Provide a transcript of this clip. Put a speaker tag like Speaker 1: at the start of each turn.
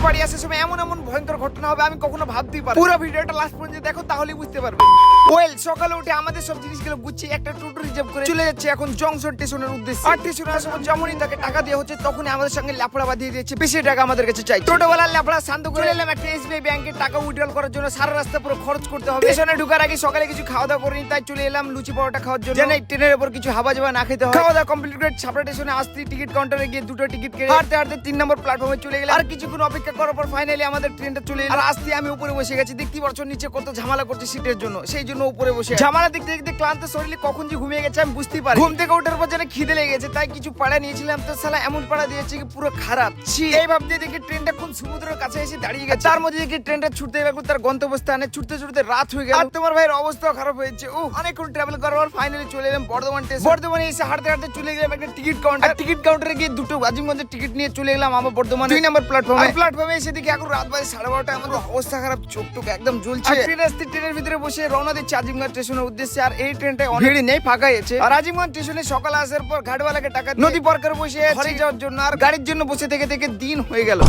Speaker 1: বাড়ি আসার সময় এমন এমন ভয়ঙ্কর ঘটনা হবে আমি কখনো ভাবতেই পারি। পুরো ভিডিওটা লাস্ট পর্যন্ত দেখো, তাহলেই বুঝতে পারবে। ওয়েল, সকালে উঠে আমাদের সব জিনিসগুলো গুছিয়ে একটা টোটো রিজার্ভ করে চলে যাচ্ছে এখন জংশন স্টেশনের উদ্দেশ্যে। আর স্টেশনে আসার সময় যেমনই তাকে টাকা দেওয়া হচ্ছে তখনই আমাদের সঙ্গে ল্যাপড়া বাঁধিয়ে দিয়েছে, বেশি টাকা আমাদের কাছে চাই। টোটোওয়ালার ল্যাপড়া শান্ত করে এলাম একটা এসবিআই ব্যাংকে টাকা উইথড্রল করার জন্য। সারা রাস্তা পুরো খরচ করতে হবে। স্টেশনে ঢোকার আগে সকালে কিছু খাওয়া দাওয়া করিনি, তাই চলে এলাম লুচি পরোটা খাওয়ার জন্য। জানি ট্রেনের উপর কিছু হাবা জাবা না খেতে হয়। খাওয়া দাওয়া কমপ্লিট করে ছাপড়া স্টেশনে আসতে টিকিট কাউন্টারে গিয়ে দুটো টিকিট কেটে হাঁটতে হাঁটতে 3 নম্বর প্ল্যাটফর্মে চলে গেলাম। আর কিছুক্ষণ অপেক্ষা করার পর ফাইনালি আমাদের ট্রেনটা চলে এলো। আর আসতে আমি উপরে বসে গেছি। দেখতেই পাচ্ছ নিচে কত ঝামেলা করছে সিটের জন্য, সেই জন্য উপরে বসে ঝামেলা দেখতে দেখতে ক্লান্ত শরীরে কখন যে ঘুমিয়ে গেছে আমি বুঝতেই পারি। ঘুম থেকে ওঠার পর যেন খিদে লেগে গেছে, তাই কিছু পাড়া নিয়েছিলাম। তো শালা এমন পাড়া দিয়েছে কি পুরো খারাপ। এই ভাবতে দেখি ট্রেনটা কোন সমুদ্রের কাছে এসে দাঁড়িয়ে গেছে। তার মধ্যে দেখি ট্রেনটা ছুটতে গেল তার গন্তব্যস্থানে। ছুটতে ছুটতে রাত হয়ে গেল। আর তোমার ভাইয়ের অবস্থাও খারাপ হয়েছে। অনেকক্ষণ ট্রাভেল করার পর ফাইনালি চলে এলাম বর্ধমান স্টেশন। বর্ধমানে এসে হাঁটতে হাঁটতে চলে গেলাম একটা টিকিট কাউন্টার। টিকিট কাউন্টারে গিয়ে দুটো আজিমগঞ্জের টিকিট নিয়ে চলে গেলাম আমার বর্ধমান 2 নম্বর প্ল্যাটফর্মে। প্ল্যাটফর্মে এসে দেখি এখন রাত বাজে 12:30। আমাদের অবস্থা খারাপ, চোখ টোক একদম জ্বলছে। ট্রেনের ভিতরে বসে রওনা দিচ্ছি আজিমগঞ্জ স্টেশনের উদ্দেশ্যে। আর এই ট্রেনটা অনেক নেই, ফাঁকা আছে। আর আজিমগঞ্জ স্টেশনে সকালে আসার পর ঘাটওয়ালাকে টাকা নদী পার করে বসে ঘরে যাওয়ার জন্য আর গাড়ির জন্য বসে থেকে থেকে দিন হয়ে গেল।